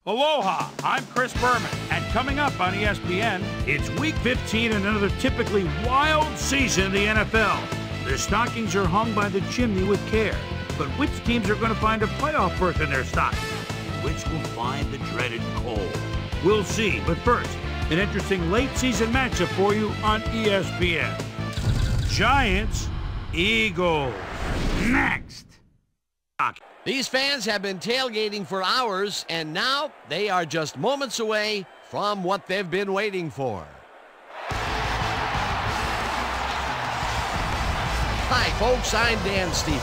Aloha, I'm Chris Berman, and coming up on ESPN, it's Week 15 and another typically wild season in the NFL. The stockings are hung by the chimney with care, but which teams are going to find a playoff berth in their stockings? Which will find the dreaded coal? We'll see, but first, an interesting late-season matchup for you on ESPN. Giants, Eagles, next. These fans have been tailgating for hours, and now they are just moments away from what they've been waiting for. Hi, folks. I'm Dan Stevens,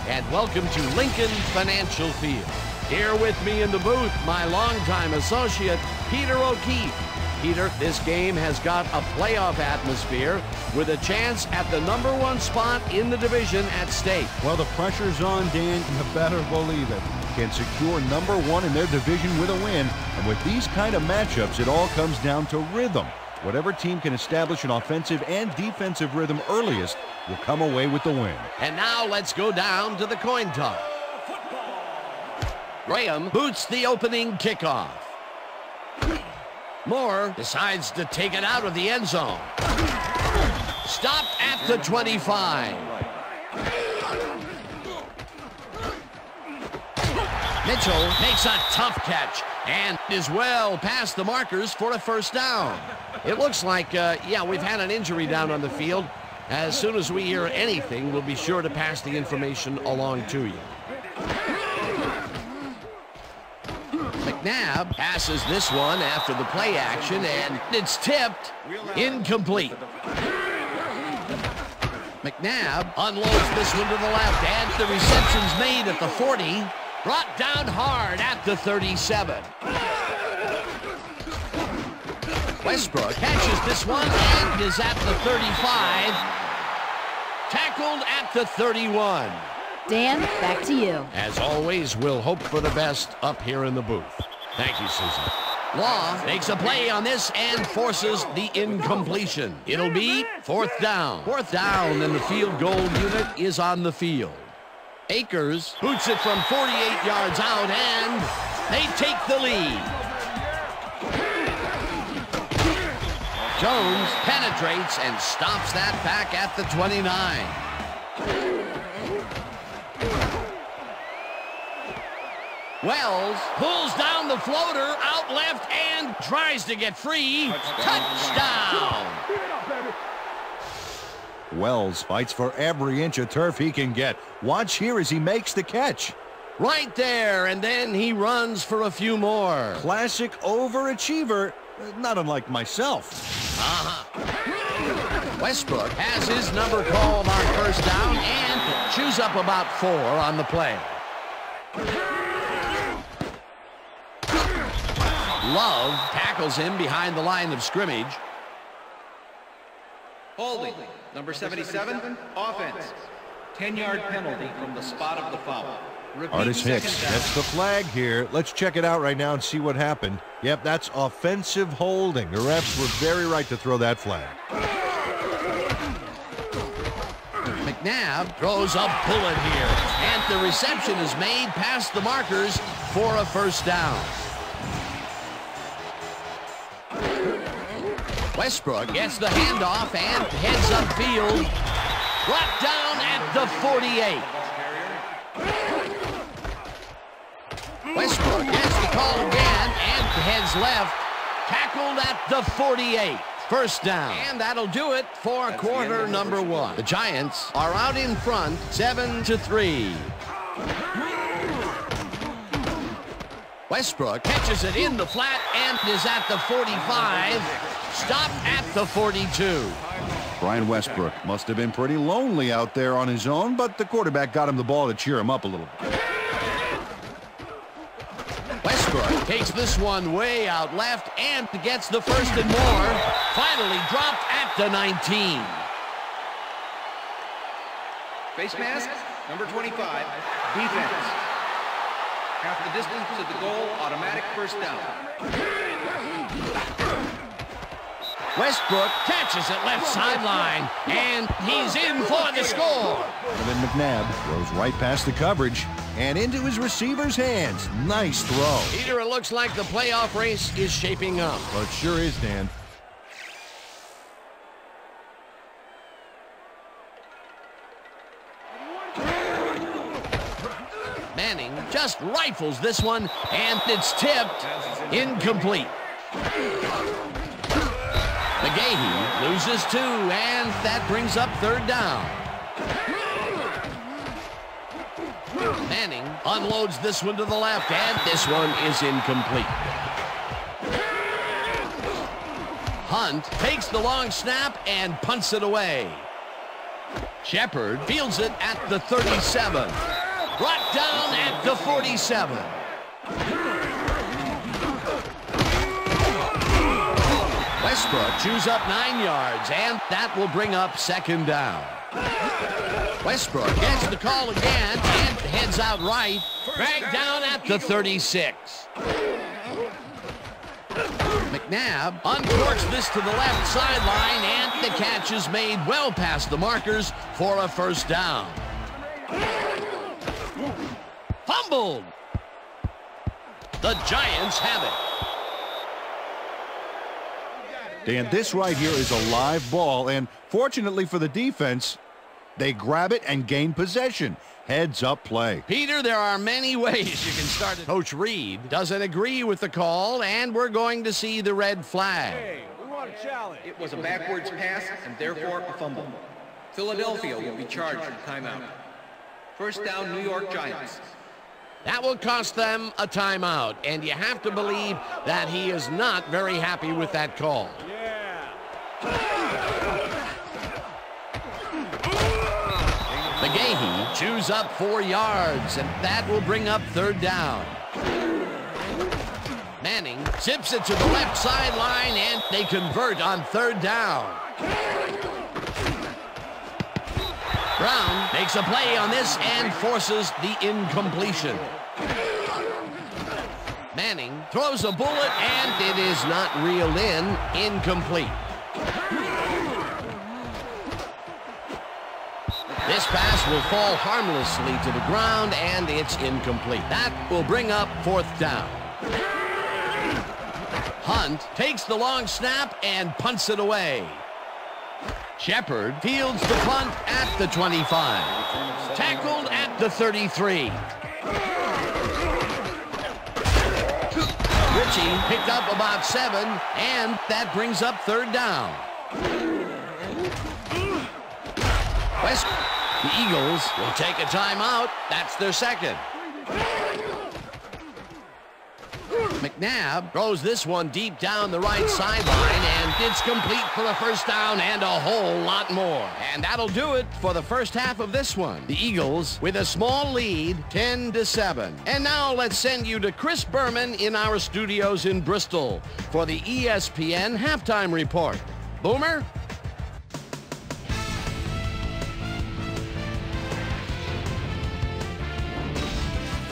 and welcome to Lincoln Financial Field. Here with me in the booth, my longtime associate, Peter O'Keefe. Peter, this game has got a playoff atmosphere with a chance at the #1 spot in the division at stake. Well, the pressure's on, Dan. You better believe it. Can secure #1 in their division with a win. And with these kind of matchups, it all comes down to rhythm. Whatever team can establish an offensive and defensive rhythm earliest will come away with the win. And now let's go down to the coin toss. Graham boots the opening kickoff. Moore decides to take it out of the end zone. Stopped at the 25. Mitchell makes a tough catch and is well past the markers for a first down. It looks like, we've had an injury down on the field. As soon as we hear anything, we'll be sure to pass the information along to you. McNabb passes this one after the play action, and it's tipped. Incomplete. McNabb unloads this one to the left, and the reception's made at the 40. Brought down hard at the 37. Westbrook catches this one and is at the 35. Tackled at the 31. Dan, back to you. As always, we'll hope for the best up here in the booth. Thank you, Susan. Law makes a play on this and forces the incompletion. It'll be fourth down. Fourth down, and the field goal unit is on the field. Akers boots it from 48 yards out, and they take the lead. Jones penetrates and stops that back at the 29. Wells pulls down the floater out left and tries to get free. Touchdown. Wells fights for every inch of turf he can get. Watch here as he makes the catch. Right there, and then he runs for a few more. Classic overachiever, not unlike myself. Westbrook has his number called on first down and chews up about 4 on the play. Love tackles him behind the line of scrimmage. Holding, number 77, offense. 10-yard penalty from the spot of the foul. Artis Hicks gets the flag here. Let's check it out right now and see what happened. Yep, that's offensive holding. The refs were very right to throw that flag. McNabb throws a bullet here, and the reception is made past the markers for a first down. Westbrook gets the handoff and heads upfield. Brought down at the 48. Westbrook gets the call again and heads left. Tackled at the 48. First down. And that'll do it for quarter number 1. The Giants are out in front, 7-3. Westbrook catches it in the flat and is at the 45. Stopped at the 42. Brian Westbrook must have been pretty lonely out there on his own, but the quarterback got him the ball to cheer him up a little bit. Westbrook takes this one way out left and gets the first and more. Finally dropped at the 19. Face mask, number 25, defense. Half the distance to the goal, automatic first down. Westbrook catches it left sideline, and he's in for the score. And then McNabb goes right past the coverage. And into his receiver's hands. Nice throw. Peter, it looks like the playoff race is shaping up. Well, it sure is, Dan. Manning just rifles this one, and it's tipped. Incomplete. McGahee loses 2, and that brings up 3rd down. Manning unloads this one to the left, and this one is incomplete. Hunt takes the long snap and punts it away. Shepard fields it at the 37. Brought down at the 47. Westbrook chews up 9 yards, and that will bring up 2nd down. Westbrook gets the call again and heads out right. Dragged down at the 36. McNabb uncorks this to the left sideline, and the catch is made well past the markers for a 1st down. Fumbled. The Giants have it. Dan, this right here is a live ball, and fortunately for the defense, they grab it and gain possession. Heads-up play. Peter, there are many ways you can start it. Coach Reed doesn't agree with the call, and we're going to see the red flag. Hey, we want a challenge. It was a backwards pass and therefore a fumble. Philadelphia will be charged with timeout. 1st down, New York Giants. That will cost them a timeout, and you have to believe that he is not very happy with that call. McGahee chews up 4 yards, and that will bring up 3rd down. Manning zips it to the left sideline, and they convert on 3rd down. Brown makes a play on this and forces the incompletion. Manning throws a bullet, and it is not reeled in. Incomplete. This pass will fall harmlessly to the ground, and it's incomplete. That will bring up 4th down. Hunt takes the long snap and punts it away. Shepard fields the punt at the 25. Tackled at the 33. Ritchie picked up about 7, and that brings up 3rd down. The Eagles will take a timeout. That's their 2nd. McNabb throws this one deep down the right sideline, and it's complete for the 1st down and a whole lot more. And that'll do it for the first half of this one. The Eagles with a small lead, 10-7. And now let's send you to Chris Berman in our studios in Bristol for the ESPN halftime report. Boomer?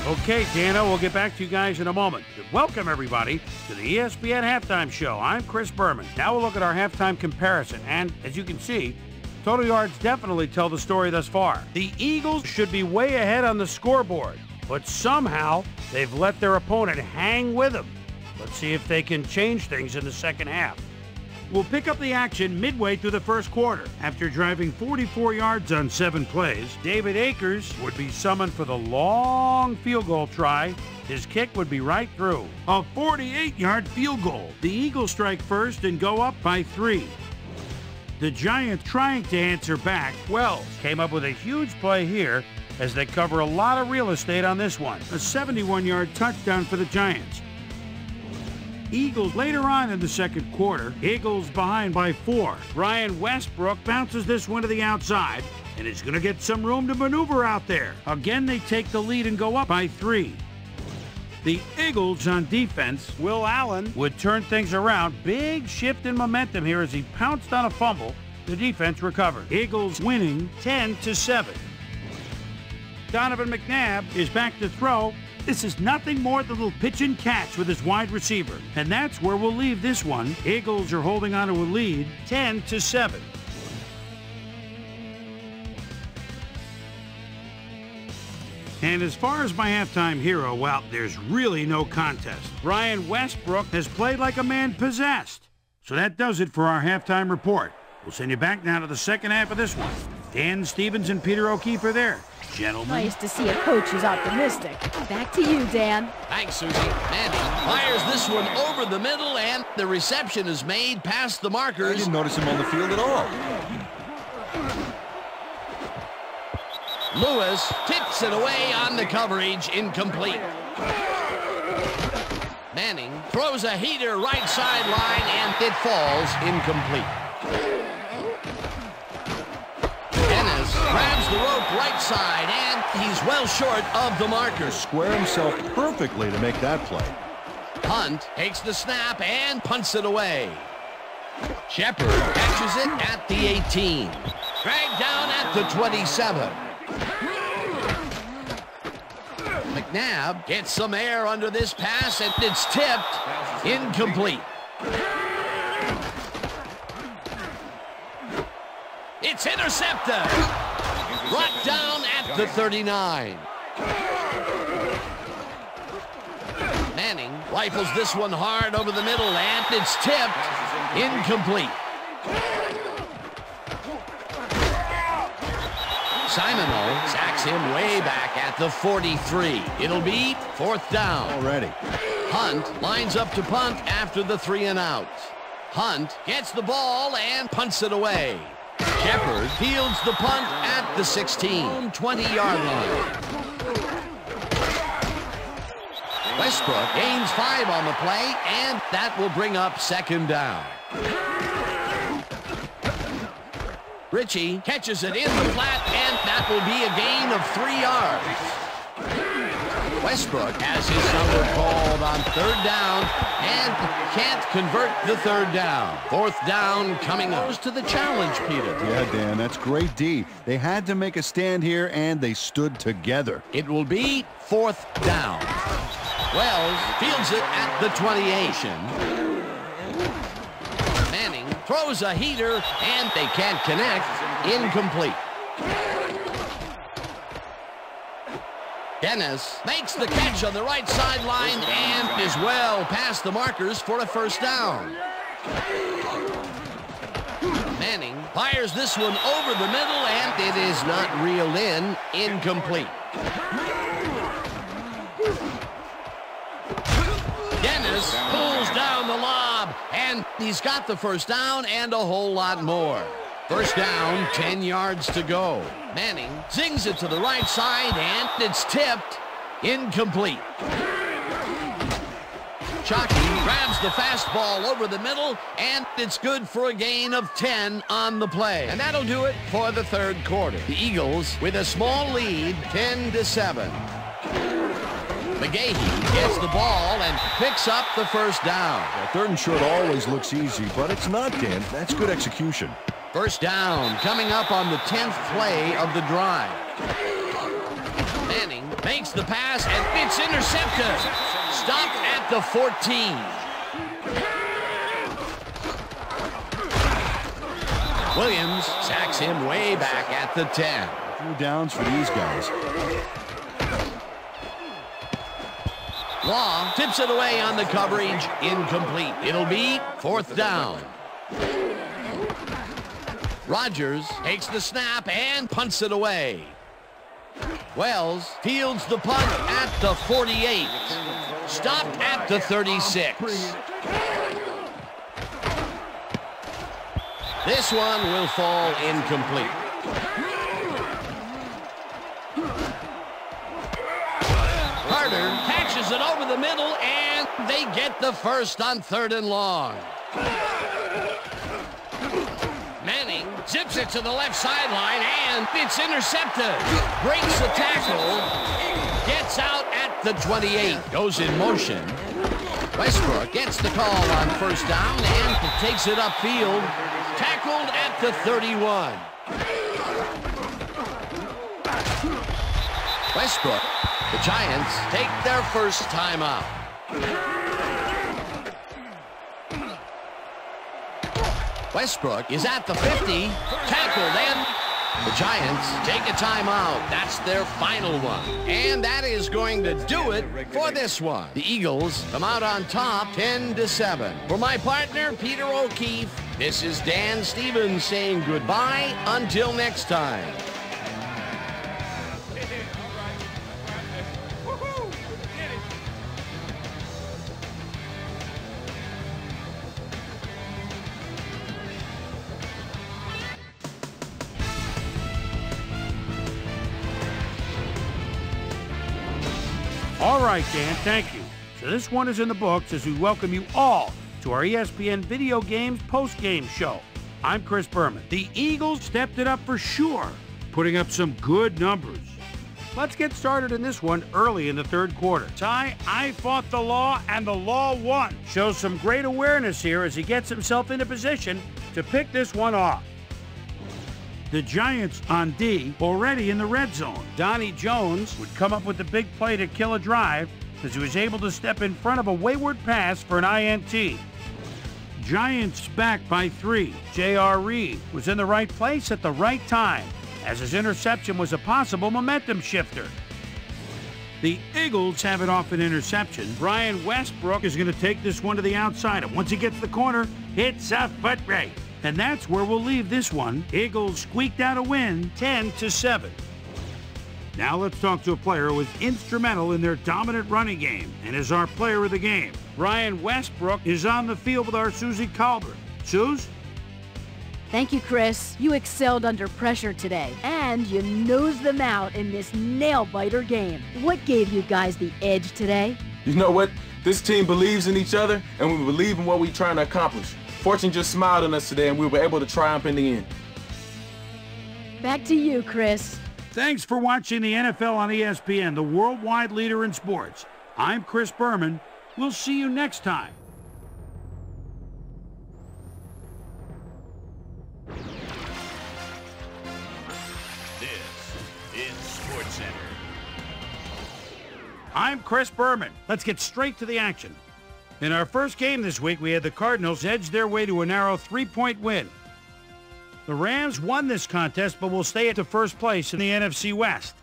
Okay, Dana, we'll get back to you guys in a moment. Welcome, everybody, to the ESPN Halftime Show. I'm Chris Berman. Now we'll look at our halftime comparison, and as you can see, total yards definitely tell the story thus far. The Eagles should be way ahead on the scoreboard, but somehow they've let their opponent hang with them. Let's see if they can change things in the 2nd half. We'll pick up the action midway through the 1st quarter. After driving 44 yards on 7 plays, David Akers would be summoned for the long field goal try. His kick would be right through. A 48-yard field goal. The Eagles strike first and go up by 3. The Giants, trying to answer back, Wells came up with a huge play here as they cover a lot of real estate on this one. A 71-yard touchdown for the Giants. Eagles later on in the 2nd quarter. Eagles behind by 4. Brian Westbrook bounces this one to the outside and is going to get some room to maneuver out there. Again, they take the lead and go up by 3. The Eagles on defense, Will Allen would turn things around. Big shift in momentum here as he pounced on a fumble. The defense recovered. Eagles winning 10-7. Donovan McNabb is back to throw. This is nothing more than a little pitch and catch with his wide receiver. And that's where we'll leave this one. Eagles are holding on to a lead, 10-7. And as far as my halftime hero, well, there's really no contest. Brian Westbrook has played like a man possessed. So that does it for our halftime report. We'll send you back now to the second half of this one. Dan Stevens and Peter O'Keefe are there. Gentlemen. Nice to see a coach who's optimistic. Back to you, Dan. Thanks, Susie. Manning fires this one over the middle, and the reception is made past the markers. I didn't notice him on the field at all. Lewis tips it away on the coverage, incomplete. Manning throws a heater right sideline, and it falls incomplete. Dennis grabs the rope right side, and he's well short of the marker. Square himself perfectly to make that play. Hunt takes the snap and punts it away. Shepard catches it at the 18. Dragged down at the 27. McNabb gets some air under this pass, and it's tipped. Incomplete. It's intercepted. Brought down at the 39. Manning rifles this one hard over the middle, and it's tipped. Incomplete. Simoneau sacks him way back at the 43. It'll be fourth down. Already. Hunt lines up to punt after the 3 and out. Hunt gets the ball and punts it away. Shepard fields the punt at the 16, 20-yard line. Westbrook gains 5 on the play, and that will bring up second down. Ritchie catches it in the flat, and that will be a gain of 3 yards. Westbrook has his number called on third down and can't convert the third down. Fourth down coming up. To the challenge, Peter. Yeah, Dan, that's great D. They had to make a stand here, and they stood together. It will be fourth down. Wells fields it at the 28. Manning throws a heater, and they can't connect. Incomplete. Dennis makes the catch on the right sideline and is well past the markers for a first down. Manning fires this one over the middle, and it is not reeled in. Incomplete. Dennis pulls down the lob, and he's got the first down and a whole lot more. First down, 10 yards to go. Manning zings it to the right side, and it's tipped. Incomplete. Shockey grabs the fastball over the middle, and it's good for a gain of 10 on the play. And that'll do it for the third quarter. The Eagles with a small lead, 10-7. McGahee gets the ball and picks up the first down. Yeah, third and short always looks easy, but it's not, Dan. That's good execution. First down coming up on the 10th play of the drive. Manning makes the pass, and it's intercepted. Stopped at the 14. Williams sacks him way back at the 10. 2 downs for these guys. Law tips it away on the coverage. Incomplete. It'll be fourth down. Rodgers takes the snap and punts it away. Wells fields the punt at the 48. Stopped at the 36. This one will fall incomplete. Carter catches it over the middle, and they get the first on third and long. Manning zips it to the left sideline, and it's intercepted. Breaks the tackle. Gets out at the 28. Goes in motion. Westbrook gets the call on first down and takes it upfield. Tackled at the 31. Westbrook. The Giants take their first timeout. Westbrook is at the 50, tackled, and The Giants take a timeout. That's their final one. And that is going to do it for this one. The Eagles come out on top 10-7. For my partner, Peter O'Keefe, this is Dan Stevens saying goodbye until next time. All right, Dan, thank you. So this one is in the books as we welcome you all to our ESPN Video Games post-game show. I'm Chris Berman. The Eagles stepped it up for sure, putting up some good numbers. Let's get started in this one early in the third quarter. Ty, I fought the law, and the law won. Shows some great awareness here as he gets himself into position to pick this one off. The Giants on D already in the red zone. Donnie Jones would come up with the big play to kill a drive as he was able to step in front of a wayward pass for an INT. Giants back by 3. J.R. Reed was in the right place at the right time as his interception was a possible momentum shifter. The Eagles have it off an interception. Brian Westbrook is going to take this one to the outside, and once he gets the corner, it's a foot race. And that's where we'll leave this one. Eagles squeaked out a win, 10-7. Now let's talk to a player who was instrumental in their dominant running game and is our player of the game. Brian Westbrook is on the field with our Susie Colbert. Suze? Thank you, Chris. You excelled under pressure today, and you nosed them out in this nail-biter game. What gave you guys the edge today? You know what? This team believes in each other, and we believe in what we're trying to accomplish. Fortune just smiled on us today, and we were able to triumph in the end. Back to you, Chris. Thanks for watching the NFL on ESPN, the worldwide leader in sports. I'm Chris Berman. We'll see you next time. This is SportsCenter. I'm Chris Berman. Let's get straight to the action. In our first game this week, we had the Cardinals edge their way to a narrow 3-point win. The Rams won this contest, but will stay at the first place in the NFC West.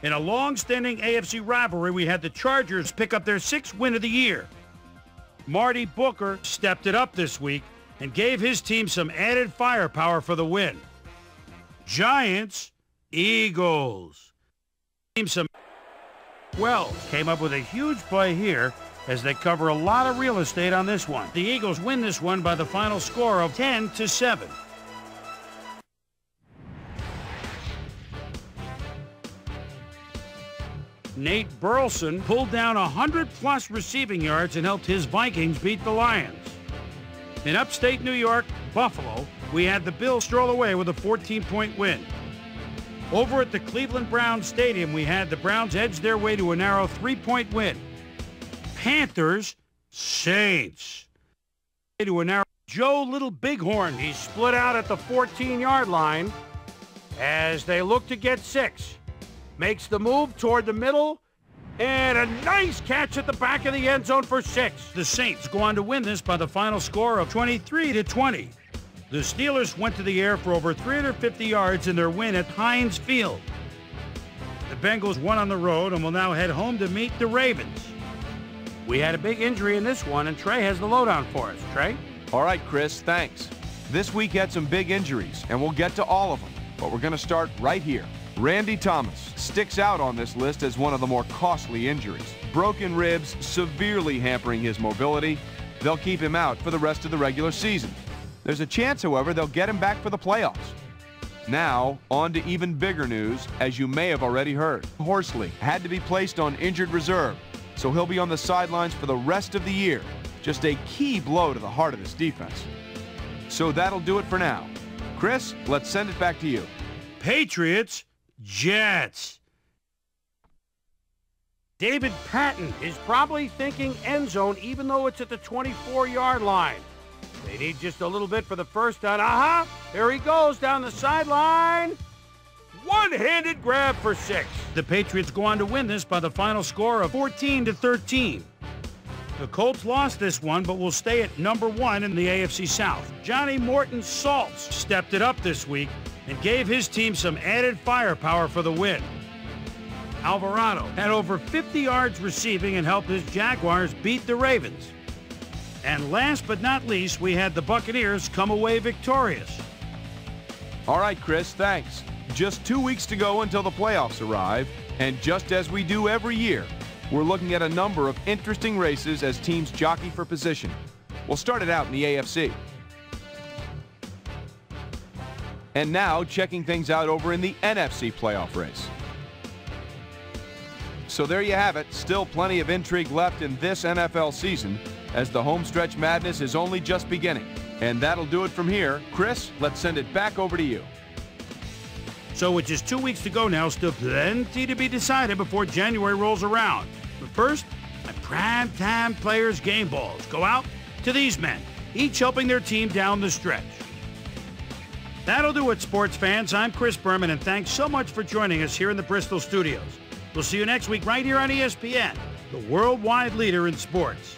In a long-standing AFC rivalry, we had the Chargers pick up their 6th win of the year. Marty Booker stepped it up this week and gave his team some added firepower for the win. Giants, Eagles. Wells came up with a huge play here as they cover a lot of real estate on this one. The Eagles win this one by the final score of 10-7. Nate Burleson pulled down 100-plus receiving yards and helped his Vikings beat the Lions. In upstate New York, Buffalo, we had the Bills stroll away with a 14-point win. Over at the Cleveland Browns Stadium, we had the Browns edge their way to a narrow 3-point win. Panthers, Saints. To a narrow Joe Little Bighorn. He split out at the 14-yard line as they look to get 6. Makes the move toward the middle, and a nice catch at the back of the end zone for 6. The Saints go on to win this by the final score of 23-20. The Steelers went to the air for over 350 yards in their win at Heinz Field. The Bengals won on the road and will now head home to meet the Ravens. We had a big injury in this one, and Trey has the lowdown for us. Trey? All right, Chris, thanks. This week had some big injuries, and we'll get to all of them, but we're going to start right here. Randy Thomas sticks out on this list as one of the more costly injuries. Broken ribs severely hampering his mobility. They'll keep him out for the rest of the regular season. There's a chance, however, they'll get him back for the playoffs. Now, on to even bigger news, as you may have already heard. Horsley had to be placed on injured reserve, so he'll be on the sidelines for the rest of the year. Just a key blow to the heart of this defense. So that'll do it for now. Chris, let's send it back to you. Patriots, Jets. David Patton is probably thinking end zone even though it's at the 24-yard line. They need just a little bit for the first down. Aha! There he goes down the sideline. One-handed grab for 6. The Patriots go on to win this by the final score of 14-13. The Colts lost this one, but will stay at number 1 in the AFC South. Johnny Morton Saltz stepped it up this week and gave his team some added firepower for the win. Alvarado had over 50 yards receiving and helped his Jaguars beat the Ravens. And last but not least, we had the Buccaneers come away victorious. All right, Chris, thanks. Just 2 weeks to go until the playoffs arrive, and just as we do every year, we're looking at a number of interesting races as teams jockey for position. We'll start it out in the AFC. And now, checking things out over in the NFC playoff race. So there you have it. Still plenty of intrigue left in this NFL season, as the homestretch madness is only just beginning. And that'll do it from here. Chris, let's send it back over to you. So with just 2 weeks to go now, still plenty to be decided before January rolls around. But first, my primetime players' game balls go out to these men, each helping their team down the stretch. That'll do it, sports fans. I'm Chris Berman, and thanks so much for joining us here in the Bristol studios. We'll see you next week right here on ESPN, the worldwide leader in sports.